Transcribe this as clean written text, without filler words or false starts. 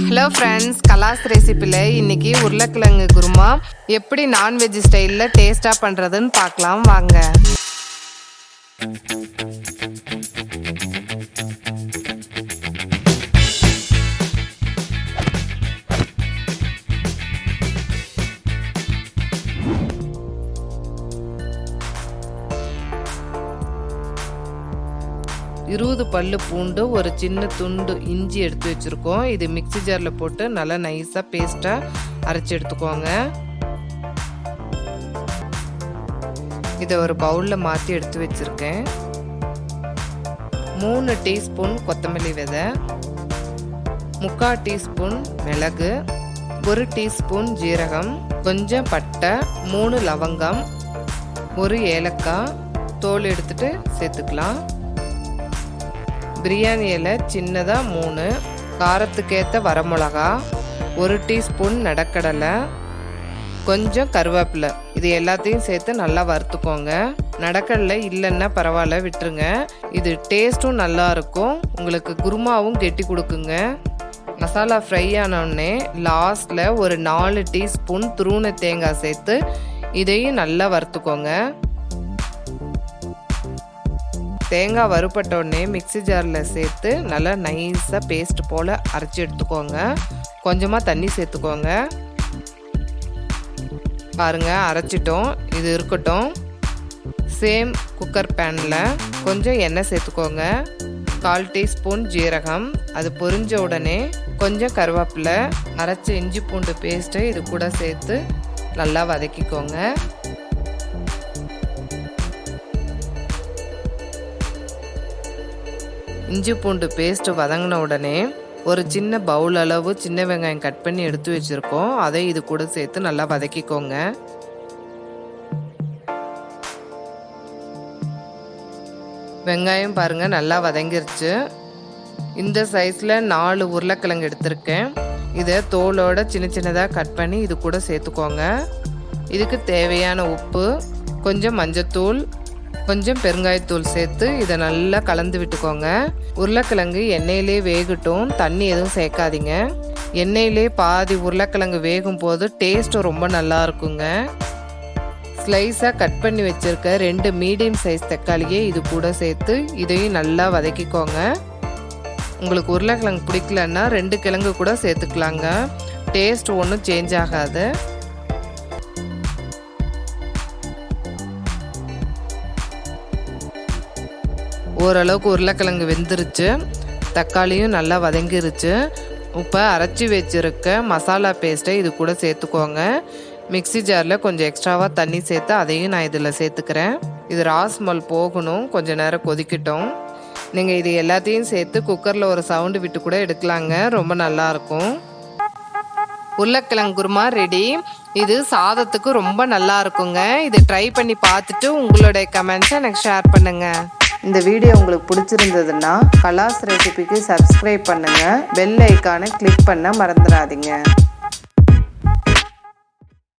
Hello friends, கலாஸ் ரெசிபியில் இன்றைக்கி உருளைக்கிழங்கு குருமா எப்படி நான்வெஜ் ஸ்டைலில் டேஸ்ட்டாக பண்ணுறதுன்னு பார்க்கலாம் வாங்க. இருபது பல்லு பூண்டு, ஒரு சின்ன துண்டு இஞ்சி எடுத்து வச்சுருக்கோம். இது மிக்ஸி ஜாரில் போட்டு நல்லா நைஸாக பேஸ்ட்டாக அரைச்சி எடுத்துக்கோங்க. இதை ஒரு பவுலில் மாற்றி எடுத்து வச்சுருக்கேன். 3 டீஸ்பூன் கொத்தமல்லி விதை, 3/4 டீஸ்பூன் மிளகு, 1 டீஸ்பூன் ஜீரகம், கொஞ்சம் பட்டை, 3 லவங்கம், 1 ஏலக்காய் தோல் எடுத்துட்டு சேர்த்துக்கலாம். பிரியாணி இலை சின்னதாக 3, காரத்துக்கேற்ற வரமிளகா, 1 டீஸ்பூன் நடக்கடலை, கொஞ்சம் கருவேப்பிலை. இது எல்லாத்தையும் சேர்த்து நல்லா வறுத்துக்கோங்க. நடக்கடலை இல்லைன்னா பரவாயில்ல, விட்டுருங்க. இது டேஸ்ட்டும் நல்லா இருக்கும், உங்களுக்கு குருமாவும் கெட்டி கொடுக்குங்க. மசாலா ஃப்ரை ஆனோடனே லாஸ்டில் ஒரு 4 டீஸ்பூன் துருவின தேங்காய் சேர்த்து இதையும் நல்லா வறுத்துக்கோங்க. தேங்காய் வறுபட்டோடனே மிக்ஸி ஜாரில் சேர்த்து நல்லா நைஸாக பேஸ்ட் போல் அரைச்சி எடுத்துக்கோங்க. கொஞ்சமாக தண்ணி சேர்த்துக்கோங்க. பாருங்கள், அரைச்சிட்டோம். இது இருக்கட்டும். சேம் குக்கர் பேனில் கொஞ்சம் எண்ணெய் சேர்த்துக்கோங்க. 1/4 டீஸ்பூன் ஜீரகம், அது பொரிஞ்ச உடனே கொஞ்சம் கருவேப்பிலை, அரைச்ச இஞ்சி பூண்டு பேஸ்ட்டை இது கூட சேர்த்து நல்லா வதக்கிக்கோங்க. இஞ்சி பூண்டு பேஸ்ட்டு வதங்கின உடனே ஒரு சின்ன பவுல் அளவு சின்ன வெங்காயம் கட் பண்ணி எடுத்து வச்சுருக்கோம். அதை இது கூட சேர்த்து நல்லா வதக்கிக்கோங்க. வெங்காயம் பாருங்கள் நல்லா வதங்கிருச்சு. இந்த சைஸில் 4 உருளைக்கிழங்கு எடுத்திருக்கேன். இதை தோலோட சின்ன சின்னதாக கட் பண்ணி இது கூட சேர்த்துக்கோங்க. இதுக்கு தேவையான உப்பு, கொஞ்சம் மஞ்சத்தூள், கொஞ்சம் பெருங்காயத்தூள் சேர்த்து இதை நல்லா கலந்து விட்டுக்கோங்க. உருளைக்கிழங்கு எண்ணெயிலே வேகட்டும், தண்ணி எதுவும் சேர்க்காதீங்க. எண்ணெயிலே பாதி உருளைக்கிழங்கு வேகும் போது டேஸ்ட்டும் ரொம்ப நல்லா இருக்குங்க. ஸ்லைஸாக கட் பண்ணி வச்சுருக்க 2 மீடியம் சைஸ் தக்காளியை இது கூட சேர்த்து இதையும் நல்லா வதக்கிக்கோங்க. உங்களுக்கு உருளைக்கிழங்கு பிடிக்கலன்னா 2 கிழங்கு கூட சேர்த்துக்கலாங்க. டேஸ்ட் ஒன்றும் சேஞ்ச் ஆகாது. ஓரளவுக்கு உருளைக்கிழங்கு வெந்துருச்சு, தக்காளியும் நல்லா வதங்கிருச்சு. இப்போ அரைச்சி வச்சுருக்க மசாலா பேஸ்ட்டை இது கூட சேர்த்துக்கோங்க. மிக்ஸி ஜாரில் கொஞ்சம் எக்ஸ்ட்ராவாக தண்ணி சேர்த்து அதையும் நான் இதில் சேர்த்துக்கிறேன். இது ராஸ்மல் போகணும், கொஞ்சம் நேரம் கொதிக்கட்டும். நீங்கள் இது எல்லாத்தையும் சேர்த்து குக்கரில் ஒரு சவுண்டு விட்டு கூட எடுக்கலாங்க, ரொம்ப நல்லாயிருக்கும். உருளைக்கிழங்கு குருமா ரெடி. இது சாதத்துக்கு ரொம்ப நல்லா இருக்குங்க. இது ட்ரை பண்ணி பார்த்துட்டு உங்களுடைய கமெண்ட்ஸை எனக்கு ஷேர் பண்ணுங்கள். இந்த வீடியோ உங்களுக்கு பிடிச்சிருந்ததுன்னா கலாஸ் ரெசிபிக்கு சப்ஸ்கிரைப் பண்ணுங்கள். பெல் ஐக்கானை கிளிக் பண்ண மறந்துடாதீங்க.